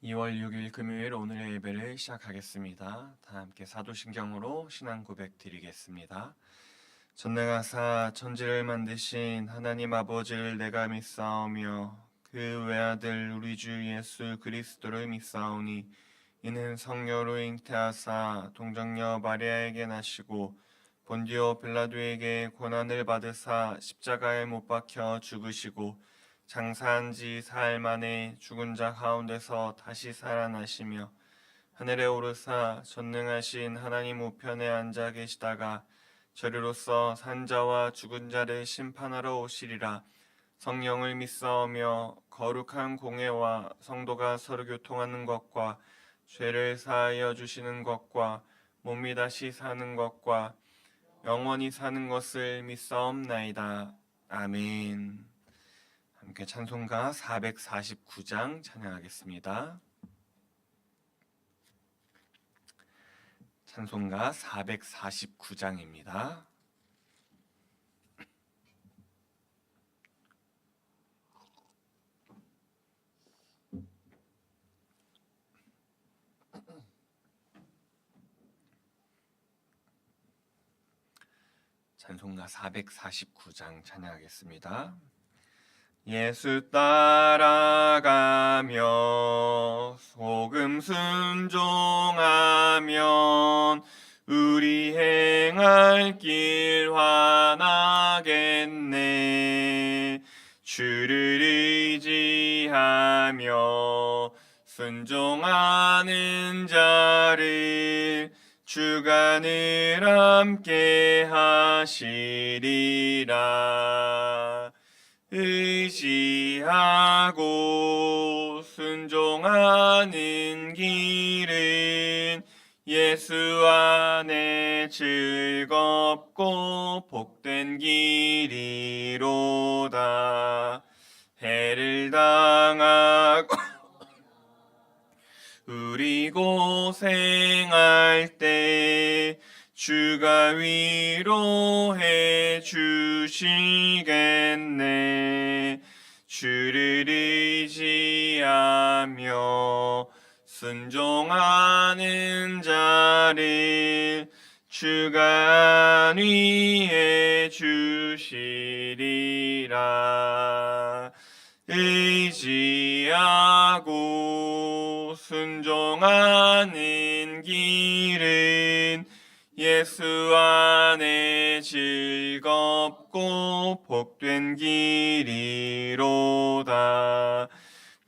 2월 6일 금요일 오늘의 예배를 시작하겠습니다. 다 함께 사도신경으로 신앙 고백 드리겠습니다. 전능하사 천지를 만드신 하나님 아버지를 내가 믿사오며 그 외아들 우리 주 예수 그리스도를 믿사오니 이는 성녀로 잉태하사 동정녀 마리아에게 나시고 본디오 빌라도에게 고난을 받으사 십자가에 못 박혀 죽으시고 장사한 지 사흘 만에 죽은 자 가운데서 다시 살아나시며 하늘에 오르사 전능하신 하나님 우편에 앉아 계시다가 저리로서 산자와 죽은 자를 심판하러 오시리라. 성령을 믿사오며 거룩한 공회와 성도가 서로 교통하는 것과 죄를 사하여 주시는 것과 몸이 다시 사는 것과 영원히 사는 것을 믿사옵나이다. 아멘. 함께 찬송가 449장 찬양하겠습니다. 찬송가 449장입니다. 찬송가 449장 찬양하겠습니다. 예수 따라가며 복음 순종하면 우리 행할 길 환하겠네. 주를 의지하며 순종하는 자를 주가 늘 함께 하시리라. 의지하고 순종하는 길은 예수 안에 즐겁고 복된 길이로다. 해를 당하고 우리 고생할 때 주가 위로해 주시겠네. 주를 의지하며 순종하는 자를 주가 안위해 주시리라. 의지하고 순종하는 길은 예수 안에 즐겁고 복된 길이로다.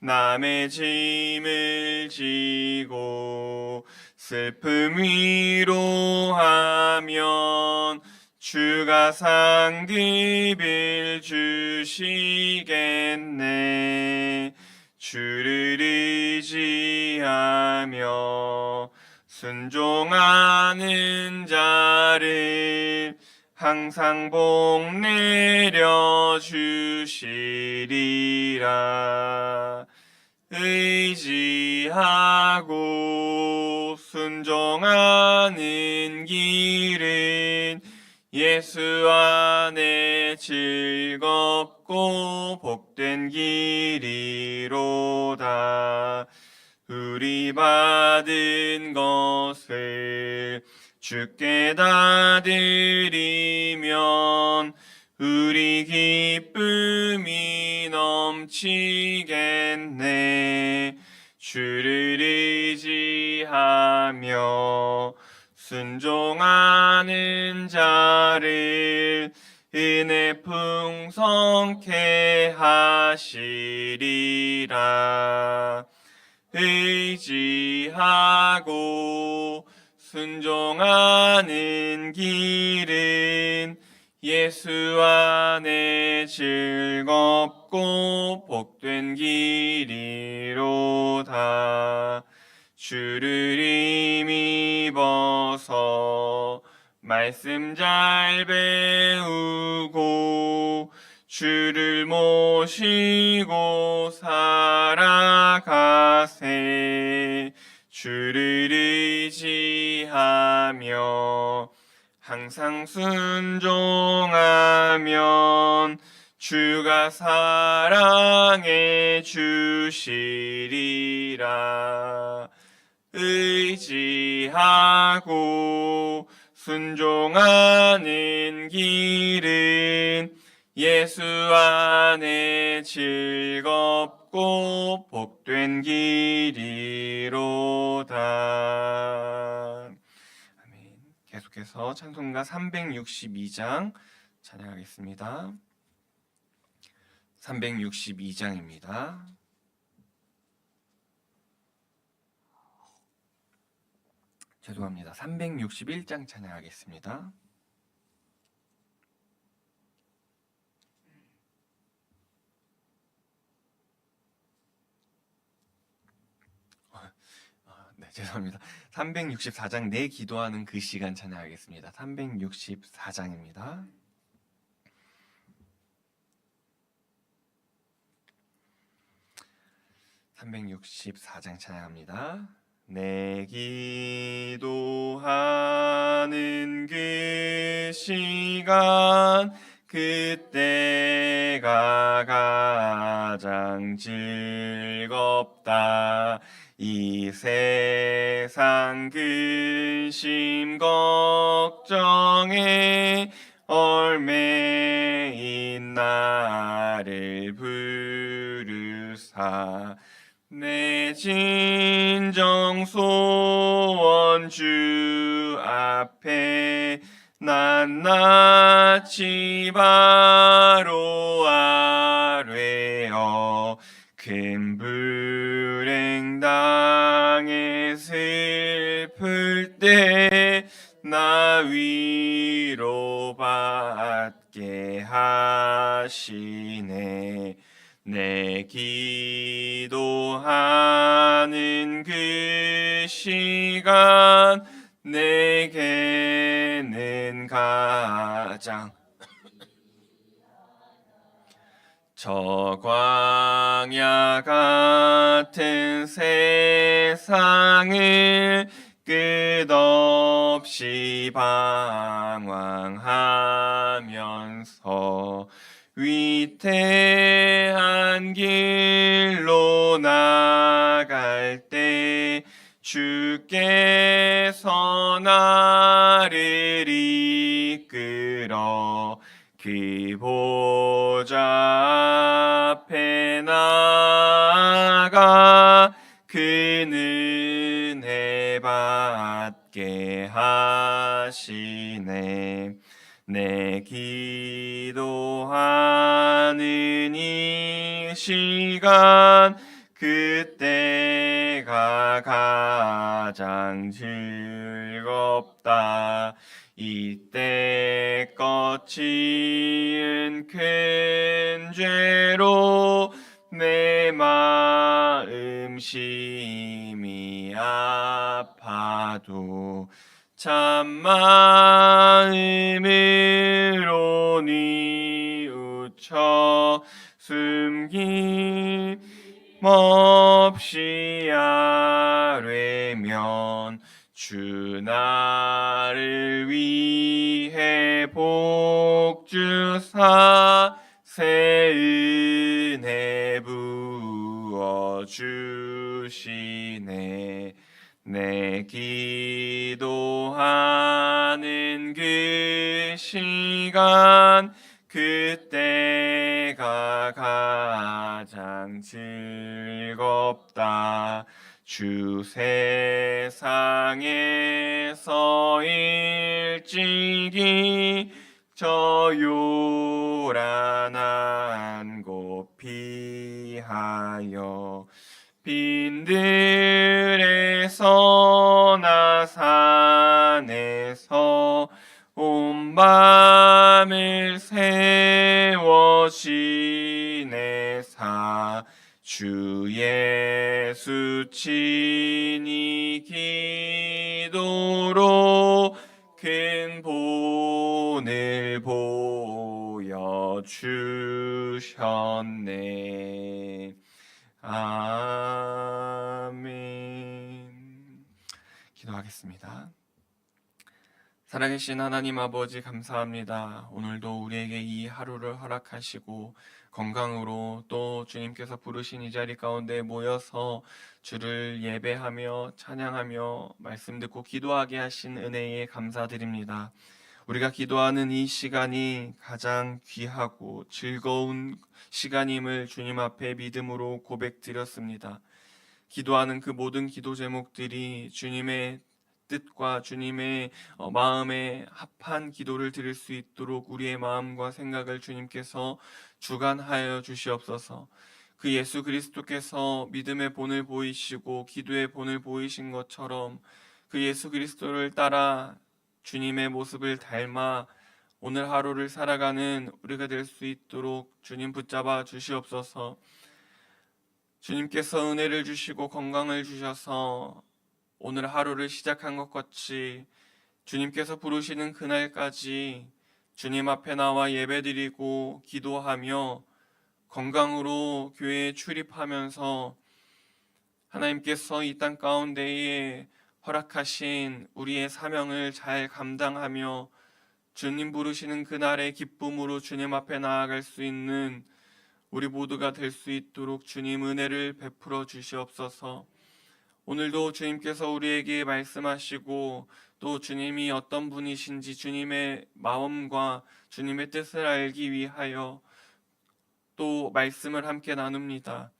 남의 짐을 지고 슬픔 위로하면 주가 상급을 주시겠네. 주를 의지하며 순종하는 자를 항상 복 내려 주시리라. 의지하고 순종하는 길은 예수 안에 즐겁고 복된 길이로다. 우리 받은 것을 주께 다 드리면 우리 기쁨이 넘치겠네. 주를 의지하며 순종하는 자를 은혜 풍성케 하시리라. 의지하고 순종하는 길은 예수 안에 즐겁고 복된 길이로다. 주를 힘입어서 말씀 잘 배우고 주를 모시고 살아가세. 주를 의지하며 항상 순종하면 주가 사랑해 주시리라. 의지하고 순종하는 길은 예수 안에 즐겁고 복된 길이로다. 아멘. 계속해서 찬송가 362장 찬양하겠습니다. 362장입니다. 죄송합니다. 361장 찬양하겠습니다. 네, 죄송합니다. 364장 내 기도하는 그 시간 찬양하겠습니다. 364장입니다. 찬양합니다. 내 기도하는 그 시간 그때가 가장 즐겁다. 이 세상 근심 걱정에 얽매인 나를 부르사 내 진정 소원 주 앞에 낱낱이 바로 아뢰어 큰 불행 당해 슬플 때 나 위로받게 하시네. 내 기도하는 그 시간 내게는 가장 저 광야 같은 세상을 끝없이 방황하면서 위태한 길로 나갈 때 주께서 나를 이끌어 그 보좌 앞에 나아가 그 은혜 받게 하시네. 내 기도하는 이 시간 그때가 가장 즐겁다. 이때 거치은 큰 죄로 내 마음 심히 아파도 참 마음으로 뉘우쳐 숨김없이 아뢰면 주 나를 위해 복 주사 새 은혜 부어 주시네. 내 기도하는 그 시간 그때가 가장 즐겁다. 주 세상에서 일찍이 저 요란한 곳 피하여 빈들에서 나 산에서 온 밤을 세워 지내사 주 예수 친히 기도로 큰 본을 보여주셨네. 아멘. 기도하겠습니다. 살아계신 하나님 아버지 감사합니다. 오늘도 우리에게 이 하루를 허락하시고 건강으로 또 주님께서 부르신 이 자리 가운데 모여서 주를 예배하며 찬양하며 말씀 듣고 기도하게 하신 은혜에 감사드립니다. 우리가 기도하는 이 시간이 가장 귀하고 즐거운 시간임을 주님 앞에 믿음으로 고백드렸습니다. 기도하는 그 모든 기도 제목들이 주님의 뜻과 주님의 마음에 합한 기도를 드릴 수 있도록 우리의 마음과 생각을 주님께서 주관하여 주시옵소서. 그 예수 그리스도께서 믿음의 본을 보이시고 기도의 본을 보이신 것처럼 그 예수 그리스도를 따라 주님의 모습을 닮아 오늘 하루를 살아가는 우리가 될 수 있도록 주님 붙잡아 주시옵소서. 주님께서 은혜를 주시고 건강을 주셔서 오늘 하루를 시작한 것 같이 주님께서 부르시는 그날까지 주님 앞에 나와 예배드리고 기도하며 건강으로 교회에 출입하면서 하나님께서 이 땅 가운데에 허락하신 우리의 사명을 잘 감당하며 주님 부르시는 그날의 기쁨으로 주님 앞에 나아갈 수 있는 우리 모두가 될 수 있도록 주님 은혜를 베풀어 주시옵소서. 오늘도 주님께서 우리에게 말씀하시고 또 주님이 어떤 분이신지 주님의 마음과 주님의 뜻을 알기 위하여 또 말씀을 함께 나눕니다.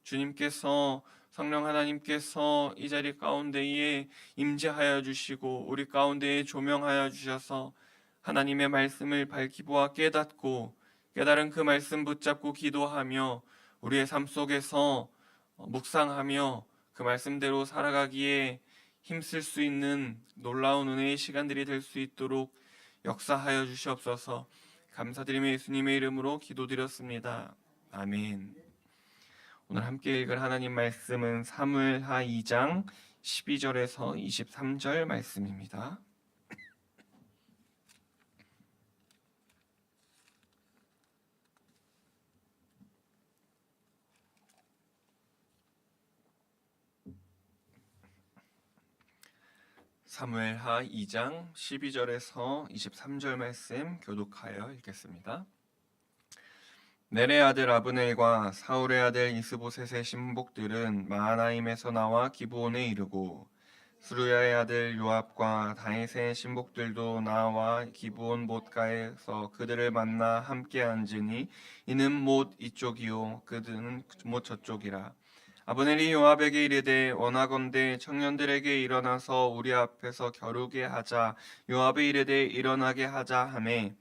주님께서 성령 하나님께서 이 자리 가운데에 임재하여 주시고 우리 가운데에 조명하여 주셔서 하나님의 말씀을 밝히 보아 깨닫고 깨달은 그 말씀 붙잡고 기도하며 우리의 삶 속에서 묵상하며 그 말씀대로 살아가기에 힘쓸 수 있는 놀라운 은혜의 시간들이 될 수 있도록 역사하여 주시옵소서. 감사드리며 예수님의 이름으로 기도드렸습니다. 아멘. 오늘 함께 읽을 하나님 말씀은 사무엘하 2장 12절에서 23절 말씀입니다. 사무엘하 2장 12절에서 23절 말씀 교독하여 읽겠습니다. 넬의 아들 아브넬과 사울의 아들 이스보셋의 신복들은 마하나임에서 나와 기브온에 이르고 수르야의 아들 요압과 다윗의 신복들도 나와 기브온 못가에서 그들을 만나 함께 앉으니 이는 못 이쪽이요 그들은 못 저쪽이라. 아브넬이 요압에게 이르되 원하건대 청년들에게 일어나서 우리 앞에서 겨루게 하자. 요압이 이르되 일어나게 하자 하매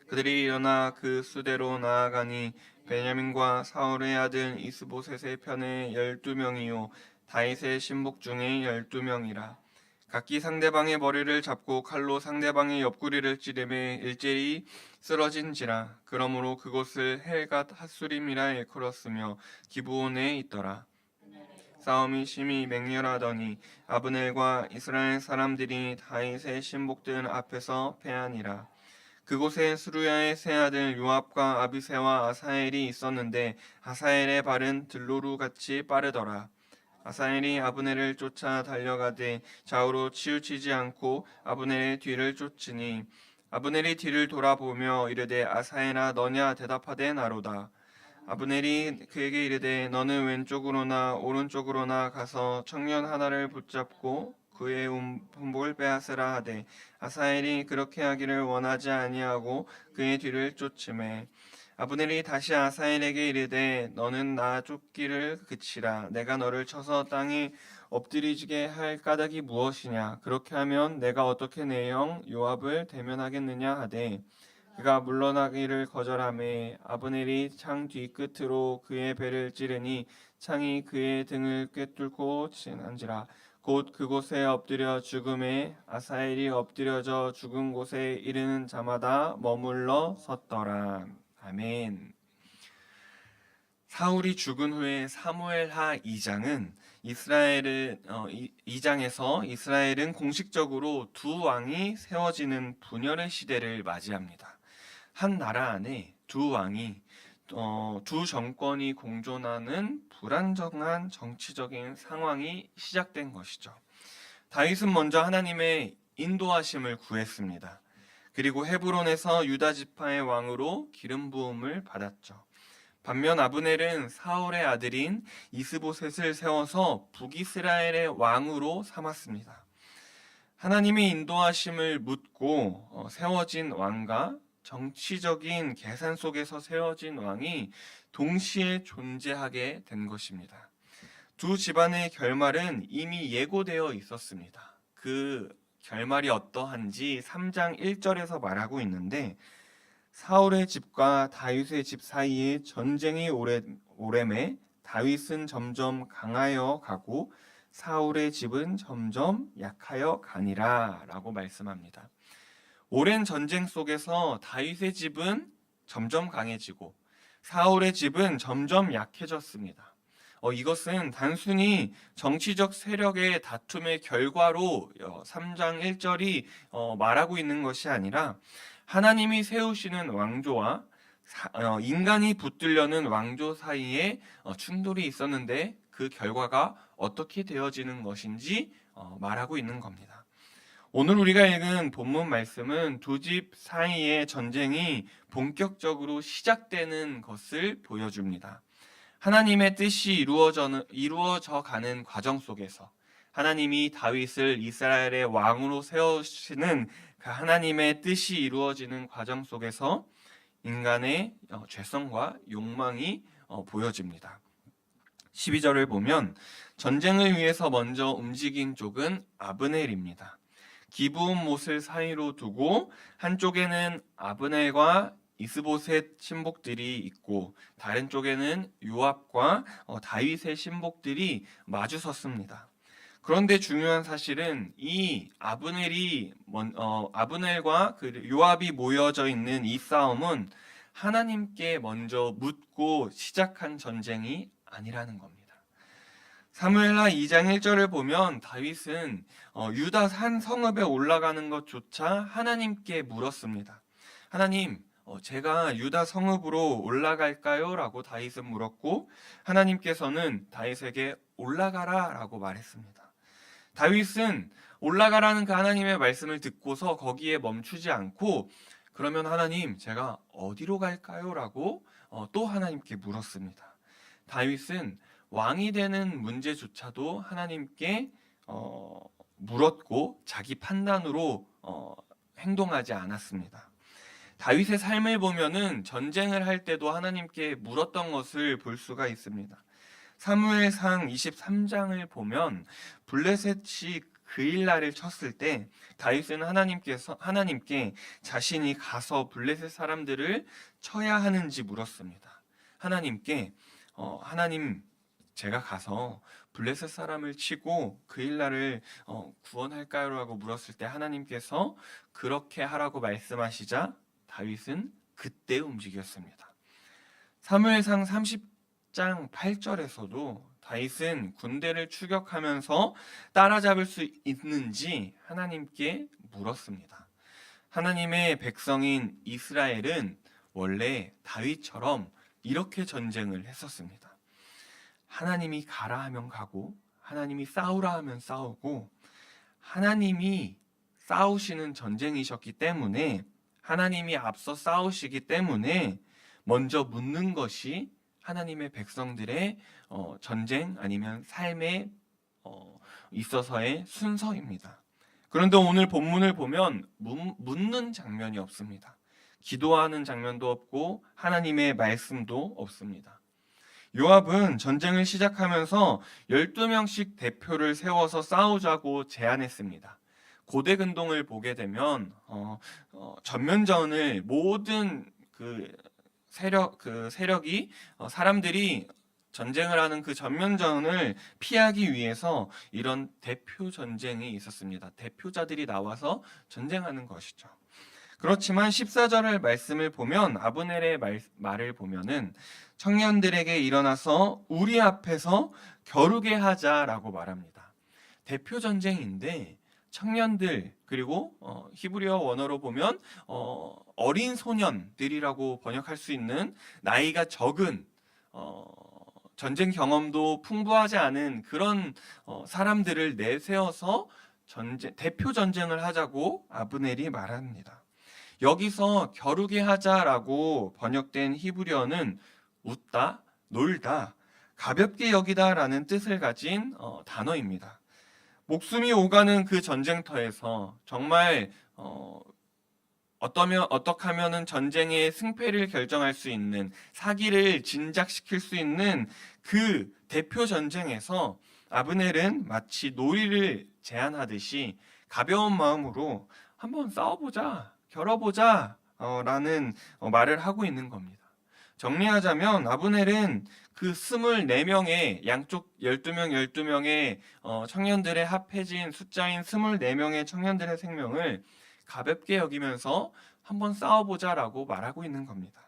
그들이 일어나 그 수대로 나아가니 베냐민과 사울의 아들 이스보셋의 편에 12명이요 다윗의 신복 중에 12명이라. 각기 상대방의 머리를 잡고 칼로 상대방의 옆구리를 찌르매 일제히 쓰러진지라. 그러므로 그곳을 헬갓 핫수림이라 일컬었으며 기브온에 있더라. 싸움이 심히 맹렬하더니 아브넬과 이스라엘 사람들이 다윗의 신복들 앞에서 패하니라. 그곳에 수르야의 세 아들 요압과 아비새와 아사엘이 있었는데 아사엘의 발은 들로루 같이 빠르더라. 아사엘이 아브넬을 쫓아 달려가되 좌우로 치우치지 않고 아브넬의 뒤를 쫓으니 아브넬이 뒤를 돌아보며 이르되 아사엘아 너냐 대답하되 나로다. 아브넬이 그에게 이르되 너는 왼쪽으로나 오른쪽으로나 가서 청년 하나를 붙잡고 그의 품복을 빼앗으라 하되 아사엘이 그렇게 하기를 원하지 아니하고 그의 뒤를 쫓음에 아브넬이 다시 아사엘에게 이르되 너는 나 쫓기를 그치라. 내가 너를 쳐서 땅에 엎드리게 할 까닭이 무엇이냐. 그렇게 하면 내가 어떻게 내 형 요압을 대면하겠느냐 하되 그가 물러나기를 거절하매 아브넬이 창 뒤끝으로 그의 배를 찌르니 창이 그의 등을 꿰뚫고 지난지라. 곧 그곳에 엎드려 죽음에 아사엘이 엎드려져 죽은 곳에 이르는 자마다 머물러 섰더라. 아멘. 사울이 죽은 후에 사무엘하 2장은 2장에서 이스라엘은 공식적으로 두 왕이 세워지는 분열의 시대를 맞이합니다. 한 나라 안에 두 왕이 두 정권이 공존하는 불안정한 정치적인 상황이 시작된 것이죠. 다윗은 먼저 하나님의 인도하심을 구했습니다. 그리고 헤브론에서 유다 지파의 왕으로 기름 부음을 받았죠. 반면 아브넬은 사울의 아들인 이스보셋을 세워서 북이스라엘의 왕으로 삼았습니다. 하나님의 인도하심을 묻고 세워진 왕과 정치적인 계산 속에서 세워진 왕이 동시에 존재하게 된 것입니다. 두 집안의 결말은 이미 예고되어 있었습니다. 그 결말이 어떠한지 3장 1절에서 말하고 있는데, 사울의 집과 다윗의 집 사이에 전쟁이 오래매 다윗은 점점 강하여 가고 사울의 집은 점점 약하여 가니라 라고 말씀합니다. 오랜 전쟁 속에서 다윗의 집은 점점 강해지고 사울의 집은 점점 약해졌습니다. 이것은 단순히 정치적 세력의 다툼의 결과로 3장 1절이 말하고 있는 것이 아니라 하나님이 세우시는 왕조와 인간이 붙들려는 왕조 사이에 충돌이 있었는데 그 결과가 어떻게 되어지는 것인지 말하고 있는 겁니다. 오늘 우리가 읽은 본문 말씀은 두 집 사이의 전쟁이 본격적으로 시작되는 것을 보여줍니다. 하나님의 뜻이 이루어져 가는 과정 속에서 하나님이 다윗을 이스라엘의 왕으로 세우시는 그 하나님의 뜻이 이루어지는 과정 속에서 인간의 죄성과 욕망이 보여집니다. 12절을 보면 전쟁을 위해서 먼저 움직인 쪽은 아브넬입니다. 기브온 못을 사이로 두고 한쪽에는 아브넬과 이스보셋 신복들이 있고 다른 쪽에는 요압과 다윗의 신복들이 마주 섰습니다. 그런데 중요한 사실은 이 아브넬과 그 요압이 모여져 있는 이 싸움은 하나님께 먼저 묻고 시작한 전쟁이 아니라는 겁니다. 사무엘하 2장 1절을 보면 다윗은 유다 산 성읍에 올라가는 것조차 하나님께 물었습니다. 하나님, 제가 유다 성읍으로 올라갈까요? 라고 다윗은 물었고 하나님께서는 다윗에게 올라가라 라고 말했습니다. 다윗은 올라가라는 그 하나님의 말씀을 듣고서 거기에 멈추지 않고 그러면 하나님, 제가 어디로 갈까요? 라고 또 하나님께 물었습니다. 다윗은 왕이 되는 문제조차도 하나님께 물었고 자기 판단으로 행동하지 않았습니다. 다윗의 삶을 보면은 전쟁을 할 때도 하나님께 물었던 것을 볼 수가 있습니다. 사무엘상 23장을 보면 블레셋이 그일라를 쳤을 때 다윗은 하나님께 자신이 가서 블레셋 사람들을 쳐야 하는지 물었습니다. 하나님께 하나님, 제가 가서 블레셋 사람을 치고 그일라를 구원할까요? 라고 물었을 때 하나님께서 그렇게 하라고 말씀하시자 다윗은 그때 움직였습니다. 사무엘상 30장 8절에서도 다윗은 군대를 추격하면서 따라잡을 수 있는지 하나님께 물었습니다. 하나님의 백성인 이스라엘은 원래 다윗처럼 이렇게 전쟁을 했었습니다. 하나님이 가라 하면 가고 하나님이 싸우라 하면 싸우고 하나님이 싸우시는 전쟁이셨기 때문에 하나님이 앞서 싸우시기 때문에 먼저 묻는 것이 하나님의 백성들의 전쟁 아니면 삶에 있어서의 순서입니다. 그런데 오늘 본문을 보면 묻는 장면이 없습니다. 기도하는 장면도 없고 하나님의 말씀도 없습니다. 요압은 전쟁을 시작하면서 12명씩 대표를 세워서 싸우자고 제안했습니다. 고대 근동을 보게 되면 전면전을 모든 세력이 사람들이 전쟁을 하는 그 전면전을 피하기 위해서 이런 대표 전쟁이 있었습니다. 대표자들이 나와서 전쟁하는 것이죠. 그렇지만 14절의 말씀을 보면 아브넬의 말을 보면은 청년들에게 일어나서 우리 앞에서 겨루게 하자라고 말합니다. 대표 전쟁인데 청년들 그리고 히브리어 원어로 보면 어린 소년들이라고 번역할 수 있는 나이가 적은 전쟁 경험도 풍부하지 않은 그런 사람들을 내세워서 대표 전쟁을 하자고 아브넬이 말합니다. 여기서 겨루게 하자라고 번역된 히브리어는 웃다, 놀다, 가볍게 여기다라는 뜻을 가진 단어입니다. 목숨이 오가는 그 전쟁터에서 정말 어떻게 하면은 전쟁의 승패를 결정할 수 있는, 사기를 진작시킬 수 있는 그 대표 전쟁에서 아브넬은 마치 놀이를 제안하듯이 가벼운 마음으로 한번 싸워보자, 겨뤄보자 라는 말을 하고 있는 겁니다. 정리하자면 아브넬은 그 24명의 양쪽 12명 12명의 청년들의 합해진 숫자인 24명의 청년들의 생명을 가볍게 여기면서 한번 싸워보자라고 말하고 있는 겁니다.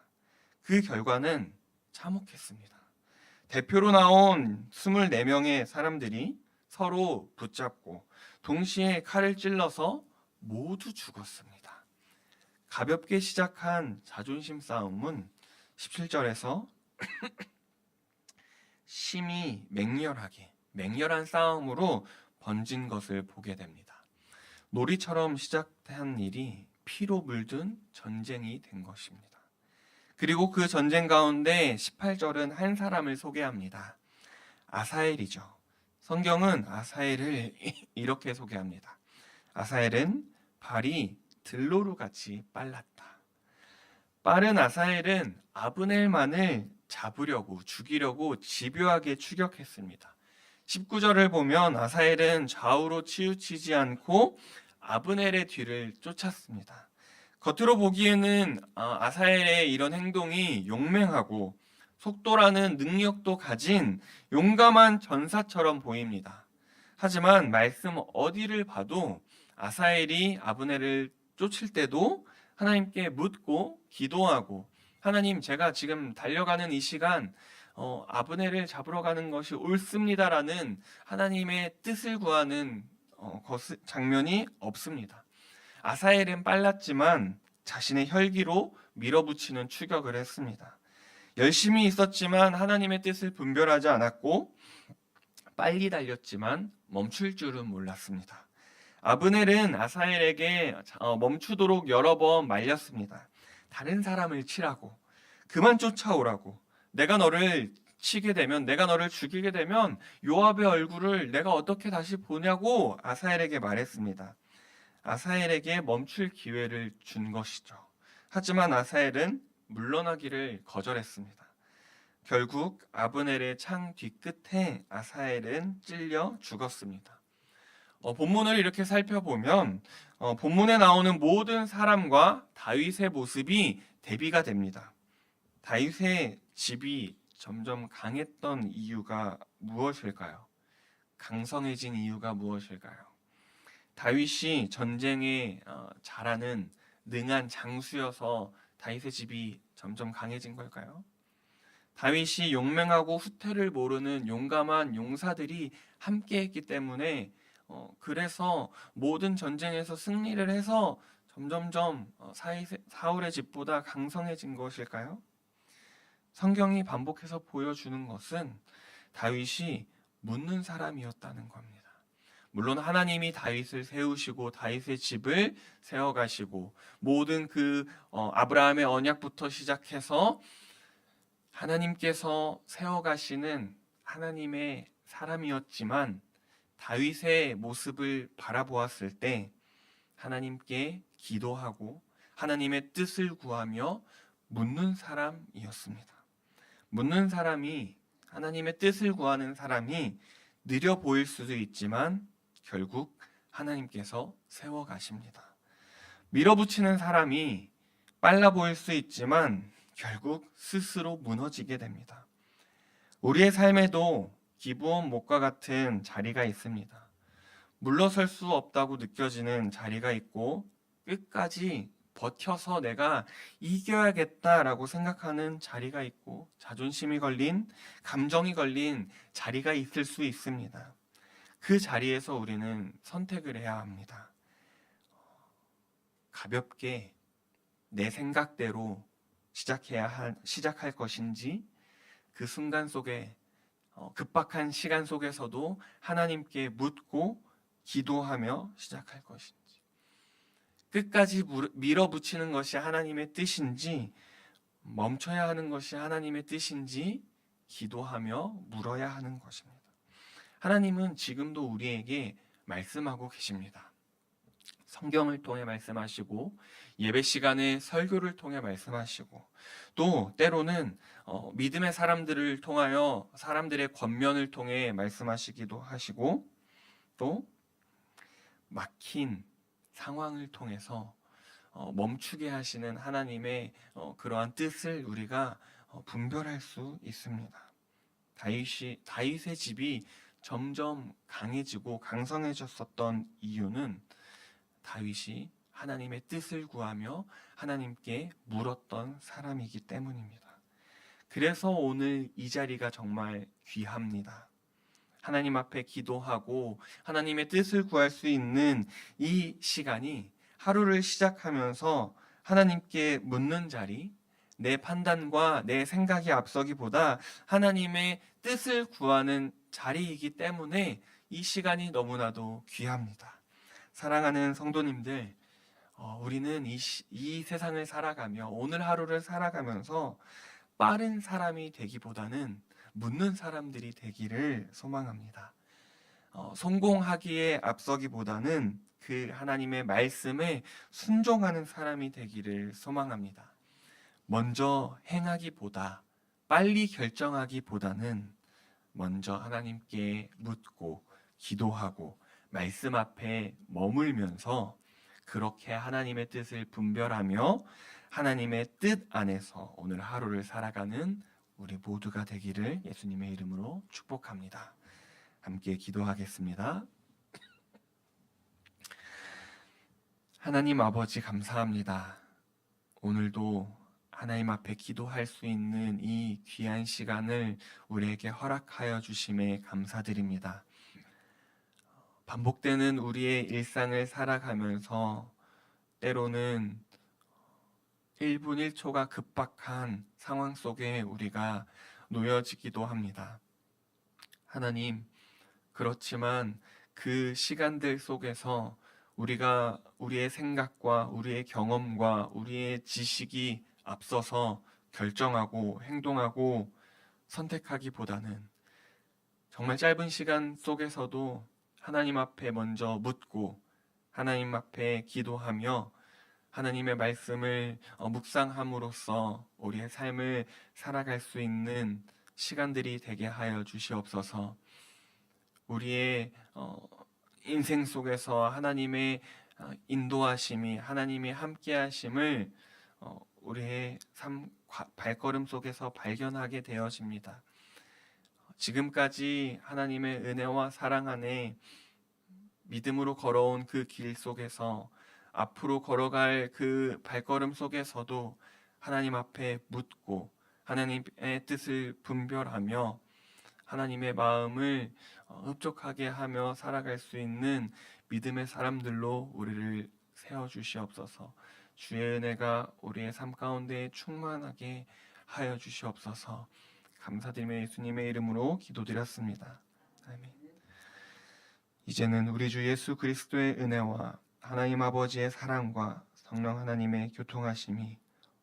그 결과는 참혹했습니다. 대표로 나온 24명의 사람들이 서로 붙잡고 동시에 칼을 찔러서 모두 죽었습니다. 가볍게 시작한 자존심 싸움은 17절에서 심히 맹렬한 싸움으로 번진 것을 보게 됩니다. 놀이처럼 시작한 일이 피로 물든 전쟁이 된 것입니다. 그리고 그 전쟁 가운데 18절은 한 사람을 소개합니다. 아사엘이죠. 성경은 아사엘을 이렇게 소개합니다. 아사엘은 발이 들로루 같이 빨랐다. 빠른 아사엘은 아브넬만을 잡으려고, 죽이려고 집요하게 추격했습니다. 19절을 보면 아사엘은 좌우로 치우치지 않고 아브넬의 뒤를 쫓았습니다. 겉으로 보기에는 아사엘의 이런 행동이 용맹하고 속도라는 능력도 가진 용감한 전사처럼 보입니다. 하지만 말씀 어디를 봐도 아사엘이 아브넬을 쫓을 때도 하나님께 묻고 기도하고, 하나님, 제가 지금 달려가는 이 시간 아브넬을 잡으러 가는 것이 옳습니다라는 하나님의 뜻을 구하는 장면이 없습니다. 아사엘은 빨랐지만 자신의 혈기로 밀어붙이는 추격을 했습니다. 열심히 있었지만 하나님의 뜻을 분별하지 않았고, 빨리 달렸지만 멈출 줄은 몰랐습니다. 아브넬은 아사엘에게 멈추도록 여러 번 말렸습니다. 다른 사람을 치라고, 그만 쫓아오라고, 내가 너를 치게 되면, 내가 너를 죽이게 되면 요압의 얼굴을 내가 어떻게 다시 보냐고 아사엘에게 말했습니다. 아사엘에게 멈출 기회를 준 것이죠. 하지만 아사엘은 물러나기를 거절했습니다. 결국 아브넬의 창 뒤끝에 아사엘은 찔려 죽었습니다. 본문을 이렇게 살펴보면 본문에 나오는 모든 사람과 다윗의 모습이 대비가 됩니다. 다윗의 집이 점점 강했던 이유가 무엇일까요? 강성해진 이유가 무엇일까요? 다윗이 전쟁에 잘하는 능한 장수여서 다윗의 집이 점점 강해진 걸까요? 다윗이 용맹하고 후퇴를 모르는 용감한 용사들이 함께했기 때문에 그래서 모든 전쟁에서 승리를 해서 점점점 사울의 집보다 강성해진 것일까요? 성경이 반복해서 보여주는 것은 다윗이 묻는 사람이었다는 겁니다. 물론 하나님이 다윗을 세우시고 다윗의 집을 세워가시고 모든 아브라함의 언약부터 시작해서 하나님께서 세워가시는 하나님의 사람이었지만, 다윗의 모습을 바라보았을 때 하나님께 기도하고 하나님의 뜻을 구하며 묻는 사람이었습니다. 묻는 사람이, 하나님의 뜻을 구하는 사람이 느려 보일 수도 있지만 결국 하나님께서 세워가십니다. 밀어붙이는 사람이 빨라 보일 수 있지만 결국 스스로 무너지게 됩니다. 우리의 삶에도 기브온 목과 같은 자리가 있습니다. 물러설 수 없다고 느껴지는 자리가 있고, 끝까지 버텨서 내가 이겨야겠다라고 생각하는 자리가 있고, 자존심이 걸린, 감정이 걸린 자리가 있을 수 있습니다. 그 자리에서 우리는 선택을 해야 합니다. 가볍게 내 생각대로 시작할 것인지, 그 순간 속에 급박한 시간 속에서도 하나님께 묻고 기도하며 시작할 것인지, 끝까지 밀어붙이는 것이 하나님의 뜻인지, 멈춰야 하는 것이 하나님의 뜻인지 기도하며 물어야 하는 것입니다. 하나님은 지금도 우리에게 말씀하고 계십니다. 성경을 통해 말씀하시고, 예배 시간에 설교를 통해 말씀하시고, 또 때로는 믿음의 사람들을 통하여 사람들의 권면을 통해 말씀하시기도 하시고, 또 막힌 상황을 통해서 멈추게 하시는 하나님의 그러한 뜻을 우리가 분별할 수 있습니다. 다윗의 집이 점점 강해지고 강성해졌었던 이유는 다윗이 하나님의 뜻을 구하며 하나님께 물었던 사람이기 때문입니다. 그래서 오늘 이 자리가 정말 귀합니다. 하나님 앞에 기도하고 하나님의 뜻을 구할 수 있는 이 시간이 하루를 시작하면서 하나님께 묻는 자리, 내 판단과 내 생각이 앞서기보다 하나님의 뜻을 구하는 자리이기 때문에 이 시간이 너무나도 귀합니다. 사랑하는 성도님들, 우리는 이 세상을 살아가며 오늘 하루를 살아가면서 빠른 사람이 되기보다는 묻는 사람들이 되기를 소망합니다. 성공하기에 앞서기보다는 그 하나님의 말씀에 순종하는 사람이 되기를 소망합니다. 먼저 행하기보다, 빨리 결정하기보다는 먼저 하나님께 묻고 기도하고 말씀 앞에 머물면서 그렇게 하나님의 뜻을 분별하며 하나님의 뜻 안에서 오늘 하루를 살아가는 우리 모두가 되기를 예수님의 이름으로 축복합니다. 함께 기도하겠습니다. 하나님 아버지, 감사합니다. 오늘도 하나님 앞에 기도할 수 있는 이 귀한 시간을 우리에게 허락하여 주심에 감사드립니다. 반복되는 우리의 일상을 살아가면서 때로는 1분 1초가 급박한 상황 속에 우리가 놓여지기도 합니다. 하나님, 그렇지만 그 시간들 속에서 우리가 우리의 생각과 우리의 경험과 우리의 지식이 앞서서 결정하고 행동하고 선택하기보다는 정말 짧은 시간 속에서도 하나님 앞에 먼저 묻고 하나님 앞에 기도하며 하나님의 말씀을 묵상함으로써 우리의 삶을 살아갈 수 있는 시간들이 되게 하여 주시옵소서. 우리의 인생 속에서 하나님의 인도하심이, 하나님의 함께하심을 우리의 삶 발걸음 속에서 발견하게 되어집니다. 지금까지 하나님의 은혜와 사랑 안에 믿음으로 걸어온 그 길 속에서 앞으로 걸어갈 그 발걸음 속에서도 하나님 앞에 묻고 하나님의 뜻을 분별하며 하나님의 마음을 흡족하게 하며 살아갈 수 있는 믿음의 사람들로 우리를 세워주시옵소서. 주의 은혜가 우리의 삶 가운데 충만하게 하여 주시옵소서. 감사드리며 예수님의 이름으로 기도드렸습니다. 아멘. 이제는 우리 주 예수 그리스도의 은혜와 하나님 아버지의 사랑과 성령 하나님의 교통하심이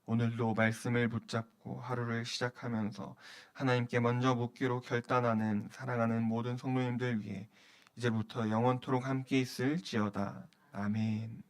오늘도 말씀을 붙잡고 하루를 시작하면서 하나님께 먼저 묻기로 결단하는 사랑하는 모든 성도님들 위해 이제부터 영원토록 함께 있을지어다. 아멘.